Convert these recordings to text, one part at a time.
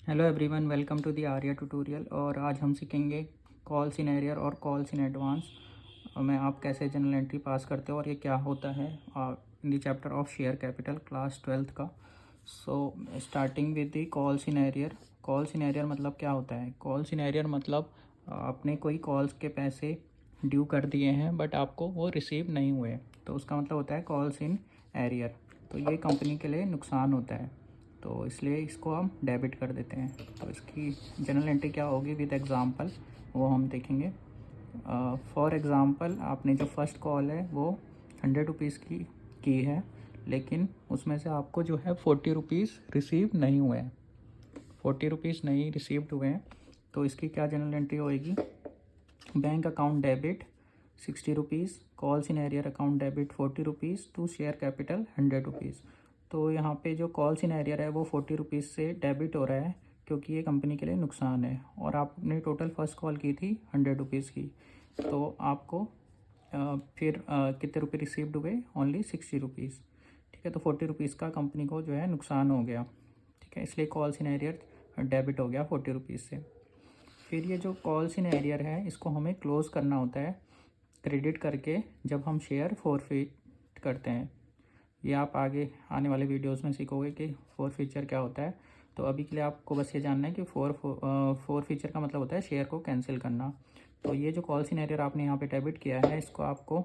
Hello everyone, welcome to the Arya tutorial. और आज हम सीखेंगे कॉल्स इन एरियर और कॉल्स इन एडवांस में आप कैसे जनरल एंट्री पास करते हो और ये क्या होता है in the chapter of share capital class 12th का। So starting with the calls in arrear. Calls in arrear मतलब क्या होता है? कॉल्स इन एरियर मतलब आपने कोई कॉल्स के पैसे ड्यू कर दिए हैं बट आपको वो रिसीव नहीं हुए, तो उसका मतलब होता है कॉल्स इन एरियर। तो ये कंपनी के लिए नुकसान होता है, तो इसलिए इसको हम डेबिट कर देते हैं। तो इसकी जनरल एंट्री क्या होगी विद एग्ज़ाम्पल, वो हम देखेंगे। फॉर एग्ज़ाम्पल, आपने जो फर्स्ट कॉल है वो 100 रुपीज़ की है, लेकिन उसमें से आपको जो है 40 रुपीज़ रिसीव नहीं हुए हैं। 40 रुपीज़ नहीं रिसीव्ड हुए हैं, तो इसकी क्या जनरल एंट्री होएगी? Bank account debit 60 rupees, calls in arrear account debit 40 rupees to share capital 100 rupees. तो यहाँ पे जो कॉल्स इन एरियर है वो 40 रुपीज़ से डेबिट हो रहा है, क्योंकि ये कंपनी के लिए नुकसान है। और आपने टोटल फर्स्ट कॉल की थी 100 रुपीज़ की, तो आपको फिर कितने रुपये रिसीव्ड हुए? Only 60 rupees. ठीक है, तो 40 रुपीज़ का कंपनी को जो है नुकसान हो गया। ठीक है, इसलिए कॉल्स इन एरियर डेबिट हो गया 40 रुपीज़ से। फिर ये जो कॉल्स इन एरियर है इसको हमें क्लोज़ करना होता है क्रेडिट करके, जब हम शेयर फॉरफिट करते हैं। ये आप आगे आने वाले वीडियोस में सीखोगे कि फॉरफीचर क्या होता है। तो अभी के लिए आपको बस ये जानना है कि फॉरफीचर का मतलब होता है शेयर को कैंसिल करना। तो ये जो कॉल इन एरियर आपने यहाँ पे डेबिट किया है, इसको आपको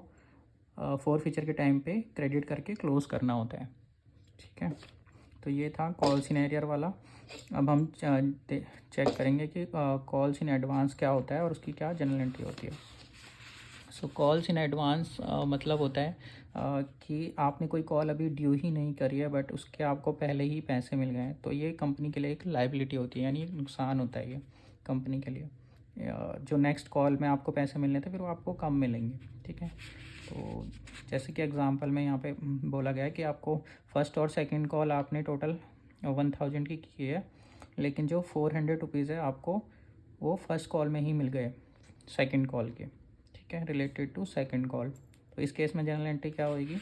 फॉरफीचर के टाइम पे क्रेडिट करके क्लोज़ करना होता है। ठीक है, तो ये था कॉल्स इन एरियर वाला। अब हम चेक करेंगे कि कॉल्स इन एडवांस क्या होता है और उसकी क्या जनरल एंट्री होती है। सो कॉल्स इन एडवांस मतलब होता है कि आपने कोई कॉल अभी ड्यू ही नहीं करी है बट उसके आपको पहले ही पैसे मिल गए हैं, तो ये कंपनी के लिए एक लायबिलिटी होती है, यानी एक नुकसान होता है ये कंपनी के लिए। जो नेक्स्ट कॉल में आपको पैसे मिलने थे फिर वो आपको कम मिलेंगे। ठीक है, तो जैसे कि एग्जांपल में यहाँ पे बोला गया है कि आपको फर्स्ट और सेकंड कॉल आपने टोटल 1000 की है, लेकिन जो 400 रुपीज़ है आपको वो फर्स्ट कॉल में ही मिल गए सेकंड कॉल के। ठीक है, रिलेटेड टू सेकंड कॉल। तो इस केस में जनरल एंट्री क्या होगी?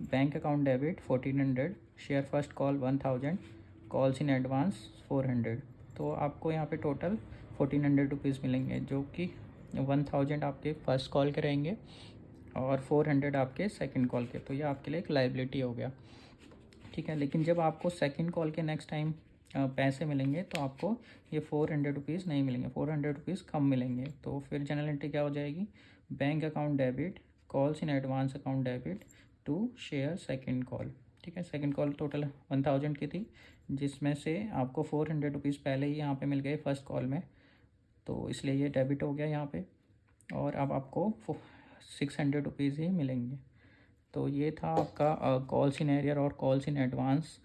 Bank account debit 1400, share first call 1000, calls in advance 400। तो आपको यहाँ पे टोटल 1400 रुपीज़ मिलेंगे, जो कि 1000 आपके फर्स्ट कॉल के रहेंगे और 400 आपके सेकंड कॉल के। तो ये आपके लिए एक लायबिलिटी हो गया। ठीक है, लेकिन जब आपको सेकंड कॉल के नेक्स्ट टाइम पैसे मिलेंगे तो आपको ये 400 रुपीज़ नहीं मिलेंगे, 400 रुपीज़ कम मिलेंगे। तो फिर जनरल एंट्री क्या हो जाएगी? Bank account debit, calls in advance account debit to share second call. ठीक है, सेकंड कॉल टोटल 1000 की थी, जिसमें से आपको 400 रुपीज़ पहले ही यहाँ पे मिल गए फर्स्ट कॉल में, तो इसलिए ये डेबिट हो गया यहाँ पे। और अब आपको 600 रुपीज़ ही मिलेंगे। तो ये था आपका कॉल्स इन एरियर और कॉल्स इन एडवांस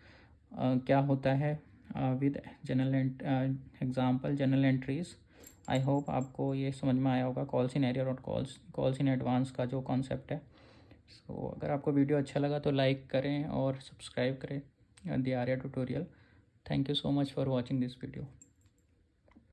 क्या होता है with general example general entries. I hope आपको ये समझ में आया होगा कॉल्स इन एरियर और कॉल्स इन एडवांस का जो कॉन्सेप्ट है। सो अगर आपको वीडियो अच्छा लगा तो लाइक करें और सब्सक्राइब करें the Arya tutorial. Thank you so much for watching this video.